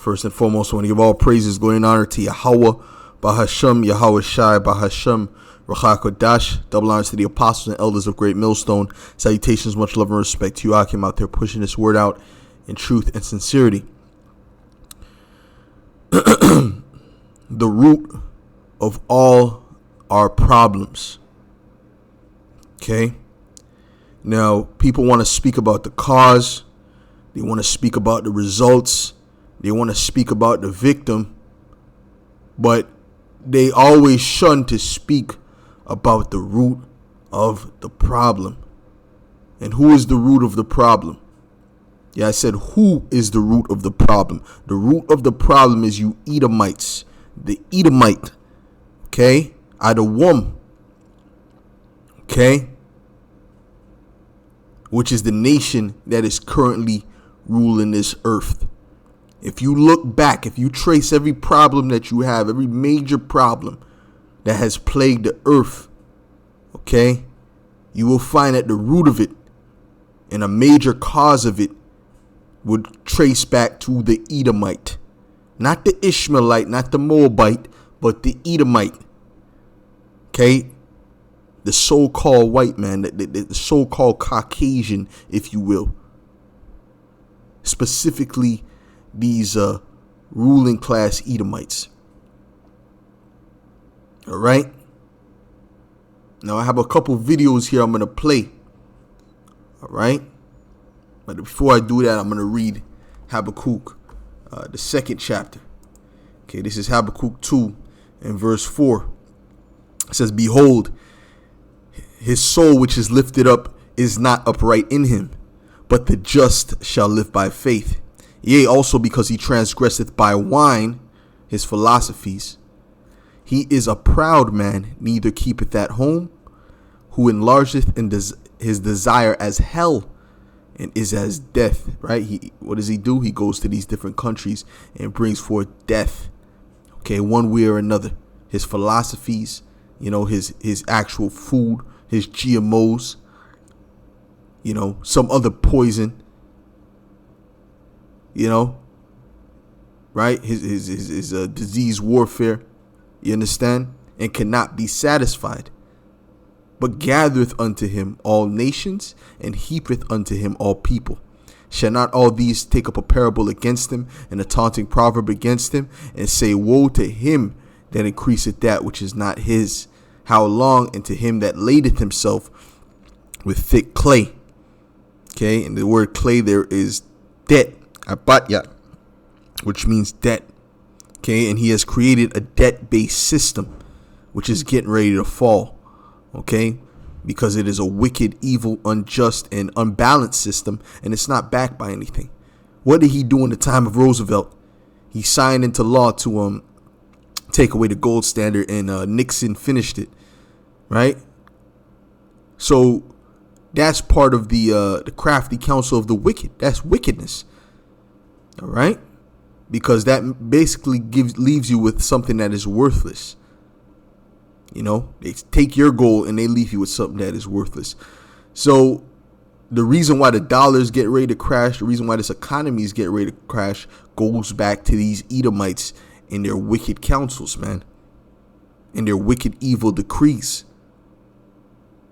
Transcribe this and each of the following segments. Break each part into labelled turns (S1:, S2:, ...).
S1: First and foremost, I want to give all praises, glory, and honor to Yahweh, Bahashem, Yahweh Shai, Bahashem, Rachakodash. Double honors to the apostles and elders of Great Millstone. Salutations, much love and respect to you, Akim, out there pushing this word out in truth and sincerity. The root of all our problems. Okay? Now, people want to speak about the cause. They want to speak about the results. They want to speak about the victim. But they always shun to speak about the root of the problem. And who is the root of the problem? Yeah, I said, who is the root of the problem? The root of the problem is you Edomites. The Edomite. Okay? Adawam. Okay? Which is the nation that is currently ruling this earth. If you look back, if you trace every problem that you have, every major problem that has plagued the earth, okay, you will find at the root of it and a major cause of it would trace back to the Edomite. Not the Ishmaelite, not the Moabite, but the Edomite. Okay? The so-called white man, the so-called Caucasian, if you will. Specifically, these ruling class Edomites. All right? Now, I have a couple videos here I'm going to play. All right? But before I do that, I'm going to read Habakkuk, the second chapter. Okay, this is Habakkuk 2 and verse 4. It says, "Behold, his soul which is lifted up is not upright in him, but the just shall live by faith. Yea, also because he transgresseth by wine his philosophies. He is a proud man, neither keepeth at home, who enlargeth in his desire as hell, and is as death." Right? What does he do? He goes to these different countries and brings forth death. Okay, one way or another. His philosophies, his actual food, his GMOs, some other poison, right? His disease warfare, you understand? And cannot be satisfied, but gathereth unto him all nations, and heapeth unto him all people. Shall not all these take up a parable against him, and a taunting proverb against him, and say, Woe to him that increaseth that which is not his? How long? And to him that ladeth himself with thick clay. Okay, and the word clay there is debt, abatya, which means debt. Okay, and he has created a debt-based system, which is getting ready to fall. Okay, because it is a wicked, evil, unjust, and unbalanced system, and it's not backed by anything. What did he do in the time of Roosevelt? He signed into law to take away the gold standard, and Nixon finished it, right? So that's part of the crafty counsel of the wicked. That's wickedness, all right? Because that basically leaves you with something that is worthless. They take your gold and they leave you with something that is worthless. So the reason why the dollars get ready to crash, the reason why this economy is getting ready to crash, goes back to these Edomites and their wicked counsels, man, and their wicked evil decrees.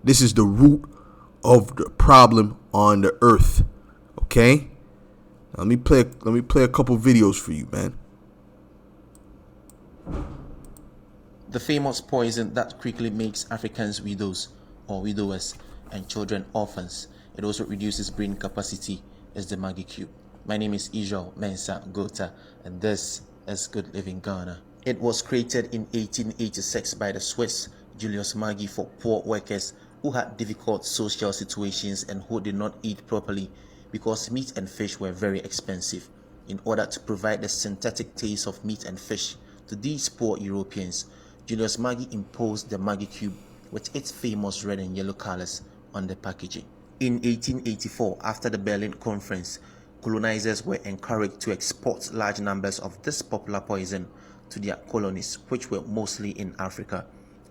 S1: This is the root of the problem on the earth. Okay, now let me play a couple videos for you, man.
S2: The famous poison that quickly makes Africans widows or widowers and children orphans. It also reduces brain capacity is the Maggi Cube. My name is Israel Mensah Gota, and this is Good Living Ghana. It was created in 1886 by the Swiss Julius Maggi for poor workers who had difficult social situations and who did not eat properly because meat and fish were very expensive. In order to provide the synthetic taste of meat and fish to these poor Europeans, Julius Maggi imposed the Maggi Cube with its famous red and yellow colors on the packaging. In 1884, after the Berlin Conference, colonizers were encouraged to export large numbers of this popular poison to their colonies, which were mostly in Africa.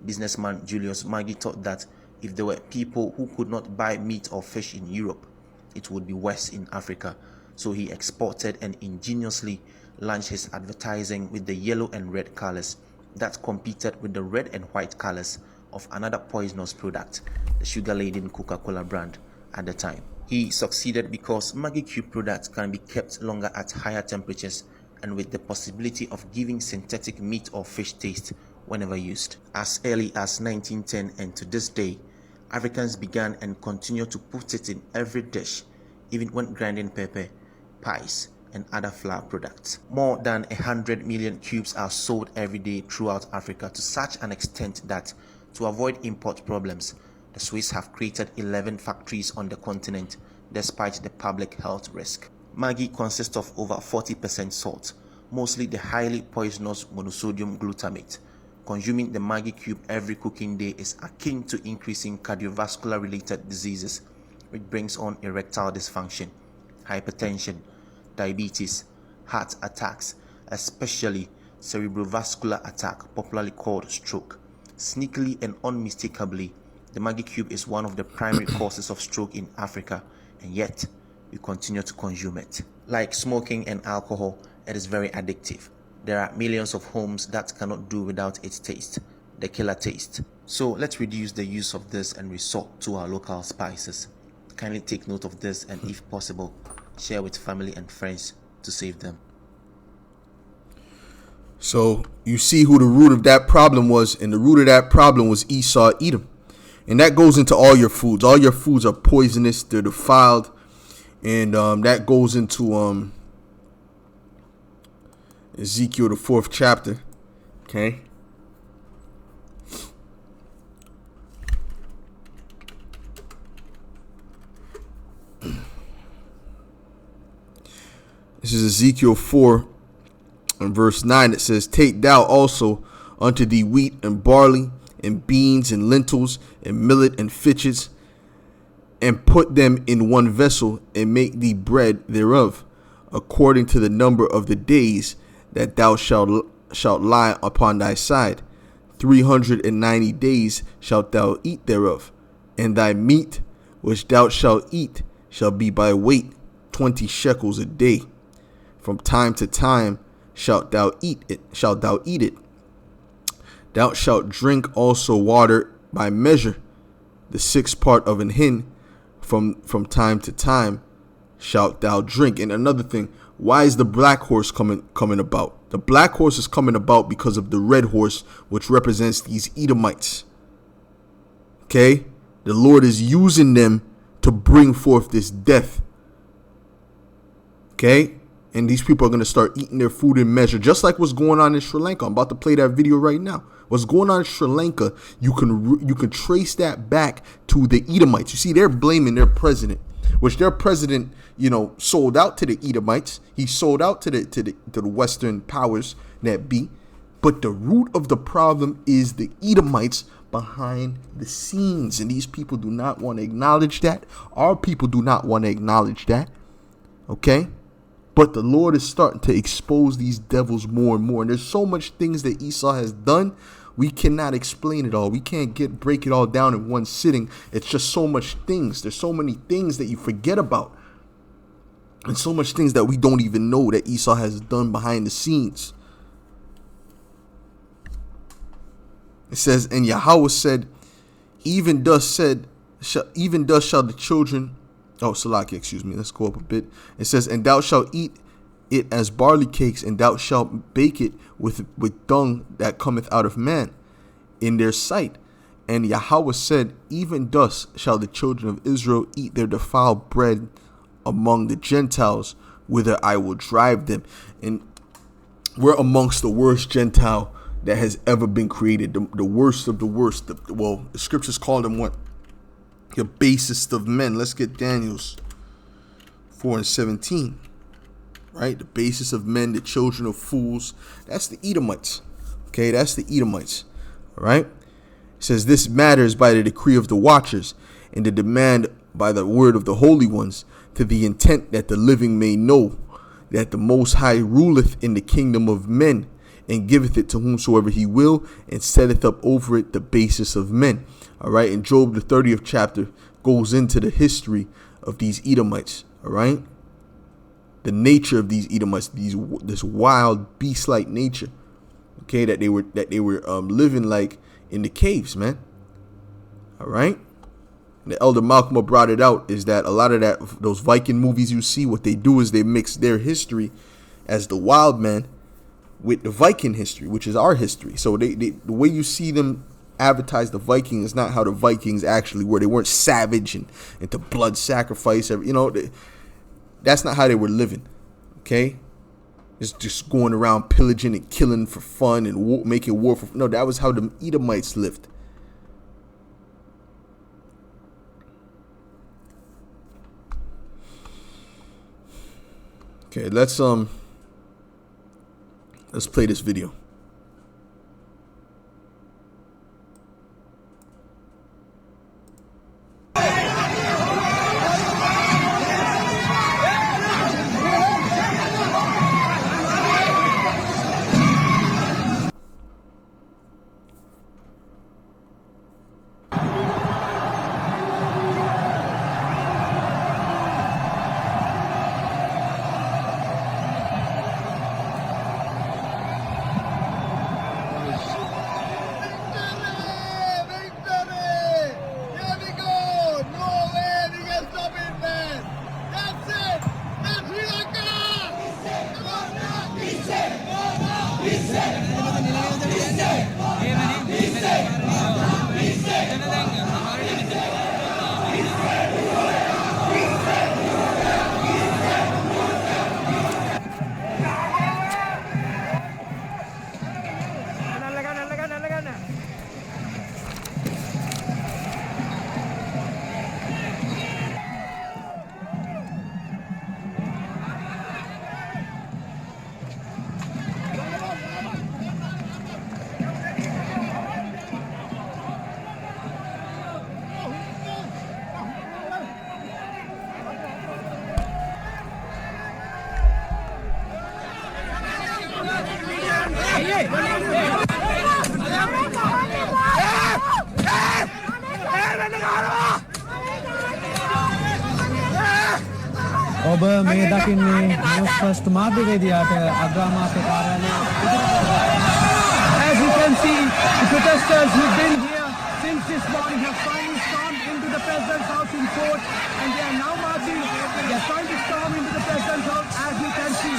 S2: Businessman Julius Maggi thought that if there were people who could not buy meat or fish in Europe, it would be worse in Africa. So he exported an ingeniously launched his advertising with the yellow and red colors that competed with the red and white colors of another poisonous product, the sugar-laden Coca-Cola brand at the time. He succeeded because Maggi Cube products can be kept longer at higher temperatures and with the possibility of giving synthetic meat or fish taste whenever used. As early as 1910 and to this day, Africans began and continue to put it in every dish, even when grinding pepper, pies, and other flour products. More than 100 million cubes are sold every day throughout Africa, to such an extent that, to avoid import problems, the Swiss have created 11 factories on the continent despite the public health risk. Maggi consists of over 40% salt, mostly the highly poisonous monosodium glutamate. Consuming the Maggi Cube every cooking day is akin to increasing cardiovascular related diseases, which brings on erectile dysfunction, hypertension, diabetes, heart attacks, especially cerebrovascular attack, popularly called stroke. Sneakily and unmistakably, the Maggi Cube is one of the primary causes of stroke in Africa, and yet we continue to consume it. Like smoking and alcohol, it is very addictive. There are millions of homes that cannot do without its taste, the killer taste. So let's reduce the use of this and resort to our local spices. Kindly take note of this, and if possible, share with family and friends to save them.
S1: So you see who the root of that problem was, and the root of that problem was Esau, Edom. And that goes into all your foods. All your foods are poisonous, they're defiled, and that goes into Ezekiel, the 4th chapter. Okay. This is Ezekiel 4 and verse 9. It says, "Take thou also unto thee wheat and barley and beans and lentils and millet and fitches, and put them in one vessel, and make thee bread thereof, according to the number of the days that thou shalt lie upon thy side. 390 days shalt thou eat thereof, and thy meat which thou shalt eat shall be by weight, 20 shekels a day. From time to time shalt thou eat it. Thou shalt drink also water by measure, the 6th part of an hin. From time to time shalt thou drink." And another thing, why is the black horse coming about? The black horse is coming about because of the red horse, which represents these Edomites. Okay? The Lord is using them to bring forth this death. Okay? And these people are going to start eating their food in measure, just like what's going on in Sri Lanka. I'm about to play that video right now. What's going on in Sri Lanka, you can trace that back to the Edomites. You see, they're blaming their president, which their president, sold out to the Edomites. He sold out to the Western powers that be. But the root of the problem is the Edomites behind the scenes, and these people do not want to acknowledge that. Our people do not want to acknowledge that. Okay? But the Lord is starting to expose these devils more and more. And there's so much things that Esau has done, we cannot explain it all. We can't break it all down in one sitting. It's just so much things. There's so many things that you forget about, and so much things that we don't even know that Esau has done behind the scenes. It says, "And Yahweh said, even thus shall the children." Oh, Salaki, excuse me. Let's go up a bit. It says, "And thou shalt eat it as barley cakes, and thou shalt bake it with dung that cometh out of man in their sight. And Yahweh said, even thus shall the children of Israel eat their defiled bread among the Gentiles, whither I will drive them." And we're amongst the worst Gentile that has ever been created. The worst of the worst. The scriptures call them what? The basest of men. Let's get Daniel's 4 and 17. Right? The basest of men, the children of fools. That's the Edomites. Okay, that's the Edomites. All right? It says, "This matters by the decree of the watchers, and the demand by the word of the holy ones, to the intent that the living may know that the Most High ruleth in the kingdom of men, and giveth it to whomsoever he will, and setteth up over it the basest of men." All right, and Job, the 30th chapter, goes into the history of these Edomites. All right. the nature of these Edomites, this wild beast-like nature, okay, that they were living like in the caves, man. All right. And the Elder Malcolm brought it out, is that a lot of those Viking movies you see, what they do is they mix their history as the wild man with the Viking history, which is our history. So the way you see them advertise the Vikings is not how the Vikings actually were. They weren't savage and into blood sacrifice. That's not how they were living. Okay, it's just going around pillaging and killing for fun and making war for. No, that was how the Edomites lived. Okay, let's play this video.
S3: ඔබ මේ දකින්නේ news first මාධ්‍යවේදියාට අග්‍රාමාත්‍ය කාර්යාලය. As you can see, the protesters who've been here since this morning have finally stormed into the president's house in court, and they are now marching. They are trying to storm into the president's house, as you can see.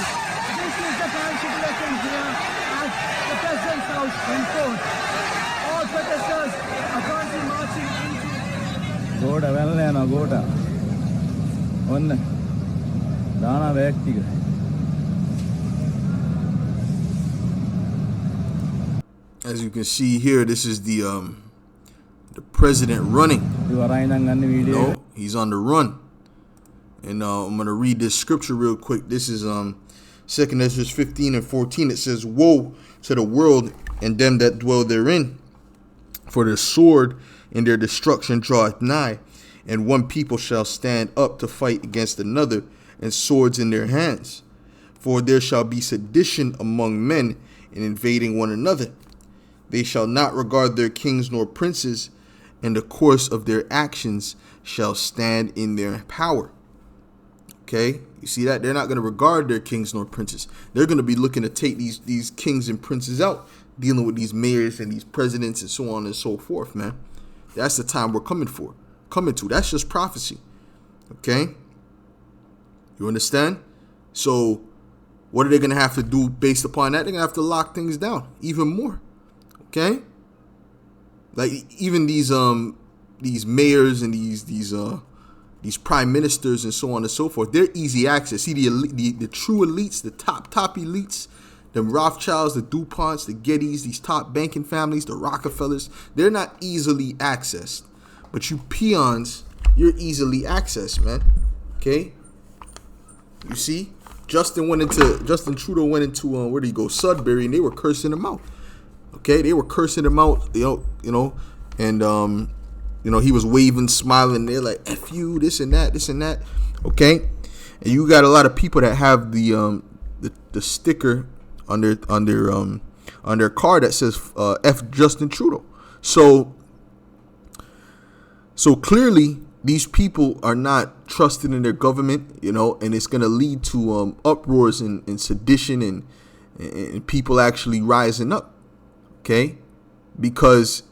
S3: This is the current situation here at the president's house in court. All protesters are currently marching into. Goda, well, Goda. One.
S1: As you can see here, this is the president running. No, he's on the run. And I'm going to read this scripture real quick. This is 2 Ezra 15 and 14. It says, "Woe to the world and them that dwell therein, for the sword in their destruction draweth nigh, and one people shall stand up to fight against another, and swords in their hands. For there shall be sedition among men in invading one another. They shall not regard their kings nor princes, and the course of their actions shall stand in their power." Okay, you see that? They're not going to regard their kings nor princes. They're going to be looking to take these kings and princes out, dealing with these mayors and these presidents and so on and so forth, man. That's the time we're coming to. That's just prophecy. Okay? You understand? So what are they going to have to do based upon that? They're going to have to lock things down even more. Okay? Like even these mayors and these prime ministers and so on and so forth, they're easy access. See, the true elites, the top elites, the Rothschilds, the DuPonts, the Gettys, these top banking families, the Rockefellers, they're not easily accessed. But you peons, you're easily accessed, man. Okay? You see, Justin Trudeau went into where did he go? Sudbury, and they were cursing him out. Okay, they were cursing him out. And he was waving, smiling. They're like, "F you," this and that. Okay, and you got a lot of people that have the sticker on their car that says "F Justin Trudeau." So clearly, these people are not trusted in their government, and it's going to lead to uproars and sedition and people actually rising up, okay? Because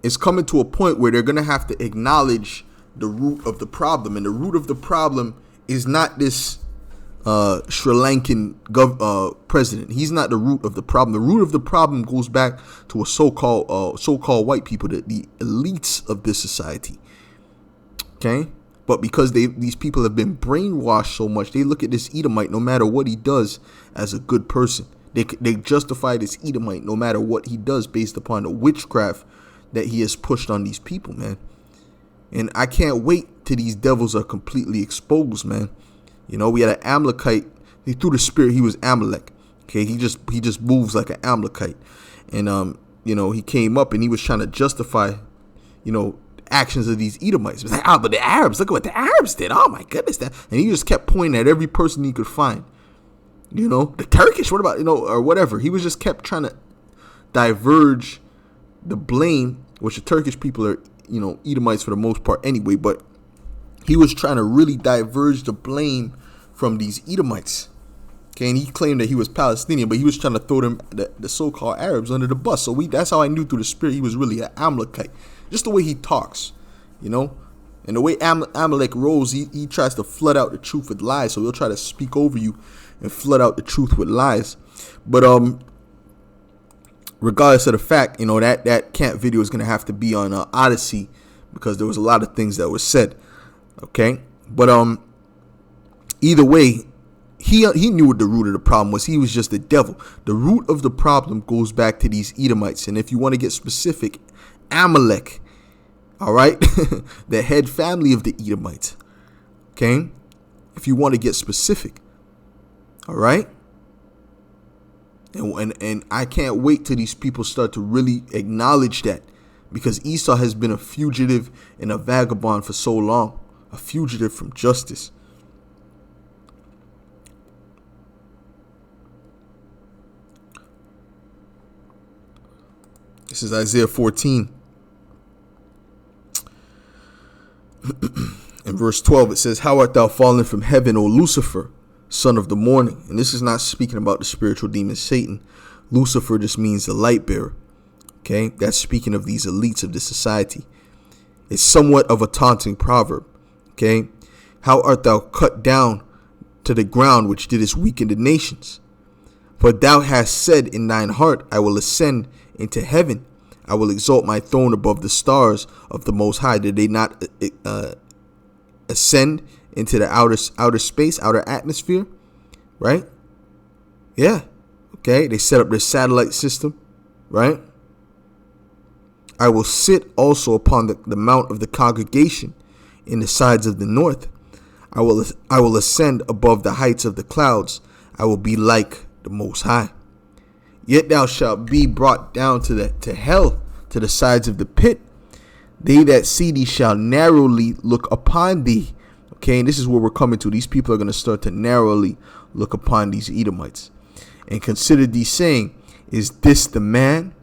S1: it's coming to a point where they're going to have to acknowledge the root of the problem. And the root of the problem is not this Sri Lankan president. He's not the root of the problem. The root of the problem goes back to a so-called white people, the elites of this society. Okay, but because these people have been brainwashed so much, they look at this Edomite, no matter what he does, as a good person. They justify this Edomite no matter what he does based upon the witchcraft that he has pushed on these people, man. And I can't wait till these devils are completely exposed, man. We had an Amalekite. Through the spirit, he was Amalek. Okay, he just moves like an Amalekite, and he came up and he was trying to justify, actions of these Edomites. It was like, but the Arabs, look at what the Arabs did. Oh my goodness, and he just kept pointing at every person he could find. The Turkish, what about, or whatever. He was just kept trying to diverge the blame, which the Turkish people are, Edomites for the most part anyway, but he was trying to really diverge the blame from these Edomites. Okay, and he claimed that he was Palestinian, but he was trying to throw them, the so-called Arabs, under the bus. So that's how I knew through the spirit he was really an Amalekite. Just the way he talks, and the way Amalek rolls, he tries to flood out the truth with lies. So he'll try to speak over you and flood out the truth with lies. But regardless of the fact, that camp video is gonna have to be on Odyssey, because there was a lot of things that were said. Okay, but either way, he knew what the root of the problem was. He was just the devil. The root of the problem goes back to these Edomites, and if you want to get specific, Amalek, all right, the head family of the Edomites. Okay, if you want to get specific, all right. And I can't wait till these people start to really acknowledge that, because Esau has been a fugitive and a vagabond for so long, a fugitive from justice. This is Isaiah 14. In verse 12, it says, "How art thou fallen from heaven, O Lucifer, son of the morning?" And this is not speaking about the spiritual demon Satan. Lucifer just means the light bearer. Okay, that's speaking of these elites of the society. It's somewhat of a taunting proverb. Okay, how art thou cut down to the ground, which didst weaken the nations? For thou hast said in thine heart, I will ascend into heaven. I will exalt my throne above the stars of the Most High. Did they not ascend into the outer space, outer atmosphere? Right? Yeah. Okay. They set up their satellite system. Right? I will sit also upon the mount of the congregation in the sides of the north. I will ascend above the heights of the clouds. I will be like the Most High. Yet thou shalt be brought down to hell, to the sides of the pit. They that see thee shall narrowly look upon thee. Okay, and this is where we're coming to. These people are going to start to narrowly look upon these Edomites and consider thee, saying, is this the man?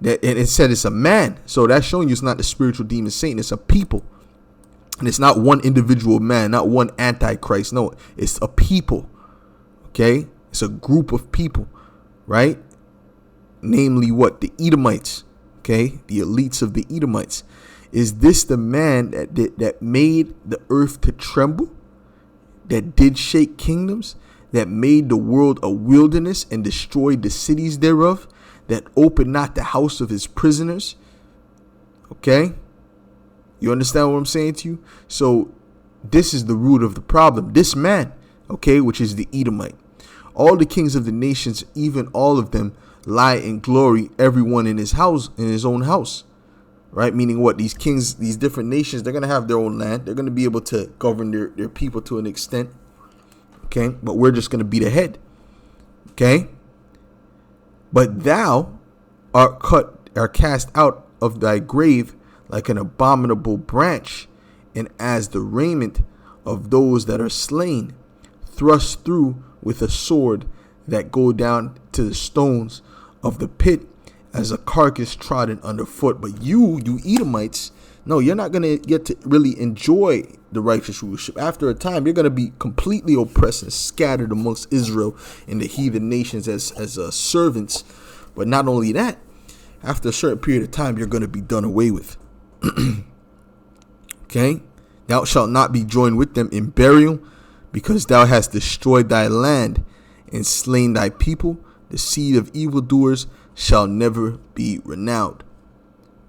S1: And it said it's a man. So that's showing you it's not the spiritual demon Satan. It's a people. And it's not one individual man, not one antichrist. No, it's a people. Okay, it's a group of people, right? Namely what? The Edomites. Okay, the elites of the Edomites. Is this the man that made the earth to tremble, that did shake kingdoms, that made the world a wilderness and destroyed the cities thereof, that opened not the house of his prisoners? Okay, you understand what I'm saying to you? So this is the root of the problem. This man, okay, which is the Edomite. All the kings of the nations, even all of them, lie in glory, everyone in his house, in his own house. Right? Meaning what? These kings, these different nations, they're going to have their own land. They're going to be able to govern their people to an extent. Okay? But we're just going to be the head. Okay? But thou art cast out of thy grave like an abominable branch, and as the raiment of those that are slain, thrust through with a sword that go down to the stones of the pit, as a carcass trodden underfoot. But you Edomites, No, you're not going to get to really enjoy the righteous rulership. After a time, you're going to be completely oppressed and scattered amongst Israel and the heathen nations as servants. But not only that, after a certain period of time, you're going to be done away with. Okay? Thou shalt not be joined with them in burial, because thou hast destroyed thy land and slain thy people. The seed of evildoers shall never be renowned.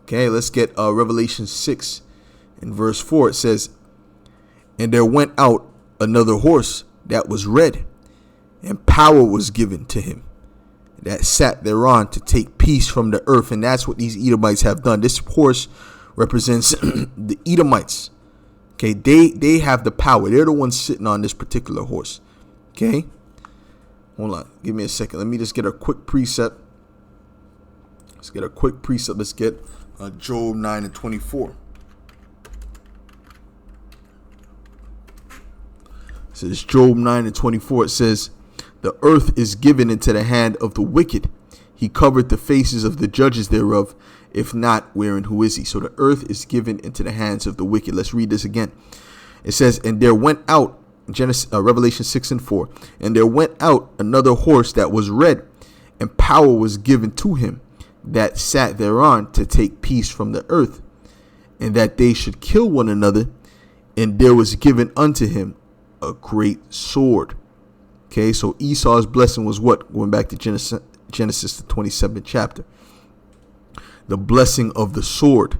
S1: Okay, let's get Revelation 6 and verse 4. It says, and there went out another horse that was red, and power was given to him that sat thereon to take peace from the earth. And that's what these Edomites have done. This horse represents the Edomites. Okay, they have the power. They're the ones sitting on this particular horse. Okay, hold on. Give me a second. Let me just get a quick precept. Let's get a quick precept. Let's get Job 9 and 24. It says Job 9 and 24. It says, the earth is given into the hand of the wicked. He covered the faces of the judges thereof. If not, wherein who is he? So the earth is given into the hands of the wicked. Let's read this again. It says, and there went out, Revelation 6 and 4, and there went out another horse that was red, and power was given to him that sat thereon to take peace from the earth, and that they should kill one another. And there was given unto him a great sword. Okay, so Esau's blessing was what? Going back to Genesis the 27th chapter. The blessing of the sword.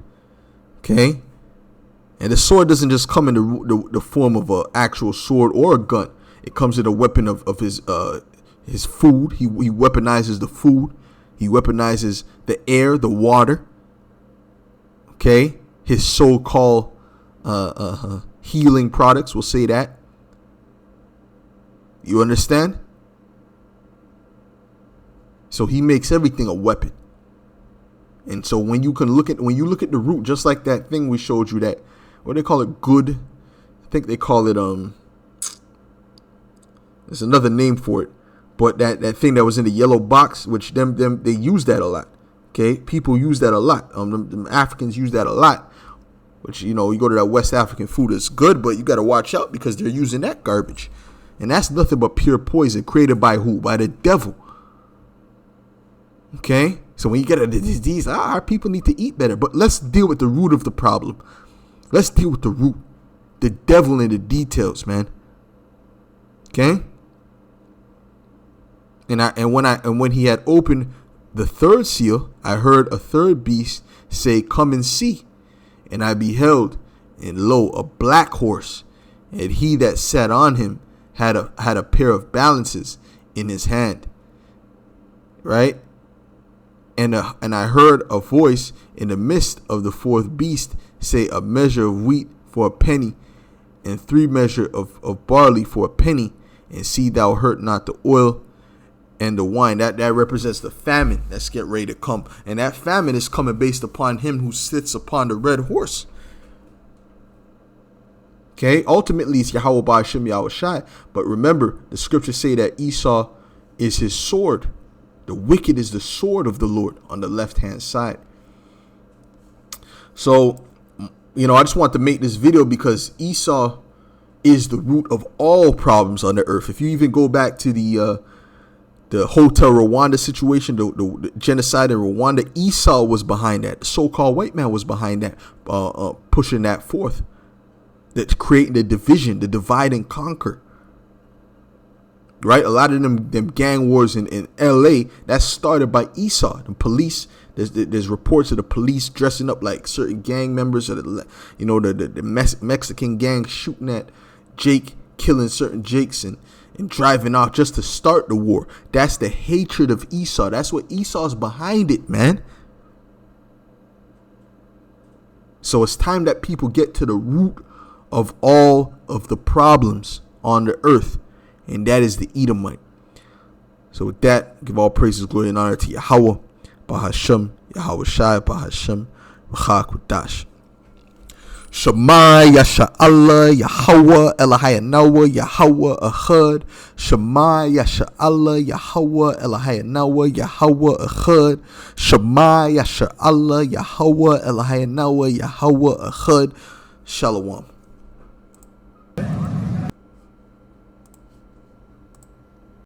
S1: Okay, and the sword doesn't just come in the form of an actual sword or a gun. It comes in a weapon of his food. He weaponizes the food. He weaponizes the air, the water. Okay, his so-called healing products. We'll say that. You understand? So he makes everything a weapon. And so when you look at the root, just like that thing we showed you, that what they call it, good. I think they call it there's another name for it, but that thing that was in the yellow box, which them they use that a lot. Okay, people use that a lot. Them Africans use that a lot. Which, you go to that West African food, it's good, but you got to watch out because they're using that garbage. And that's nothing but pure poison created by who? By the devil. Okay? So when you get a disease, our people need to eat better. But let's deal with the root of the problem. Let's deal with the root. The devil in the details, man. Okay? And when he had opened the third seal, I heard a third beast say, come and see. And I beheld, and lo, a black horse, and he that sat on him had a pair of balances in his hand, right? And I heard a voice in the midst of the fourth beast say, a measure of wheat for a penny, and 3 measures of barley for a penny, and see thou hurt not the oil and the wine. That represents the famine that's getting ready to come, and that famine is coming based upon him who sits upon the red horse. Okay, ultimately it's Yahweh Ba'ashem Yahweh Shai. But remember, the scriptures say that Esau is his sword. The wicked is the sword of the Lord on the left-hand side. So, I just want to make this video because Esau is the root of all problems on the earth. If you even go back to the Hotel Rwanda situation, the genocide in Rwanda, Esau was behind that. The so-called white man was behind that, pushing that forth. That's creating the division, the divide and conquer. Right? A lot of them gang wars in LA, that's started by Esau. The police, there's reports of the police dressing up like certain gang members, or the Mexican gang shooting at Jake, killing certain Jakes and driving off just to start the war. That's the hatred of Esau. That's what Esau's behind it, man. So it's time that people get to the root of all of the problems on the earth, and that is the Edomite. So with that, give all praises, glory, and honor to Yahweh, Bahashem, Yahweh Shai, Bahashem, B'chak Dash. Shema Yasha Allah Yahweh Elahayanawa Yahweh Echad. Shema Yasha Allah Yahweh Elahayanawa Yahweh Echad. Shema Yasha Allah Yahweh Elahayanawa Yahweh Echad. Shalom.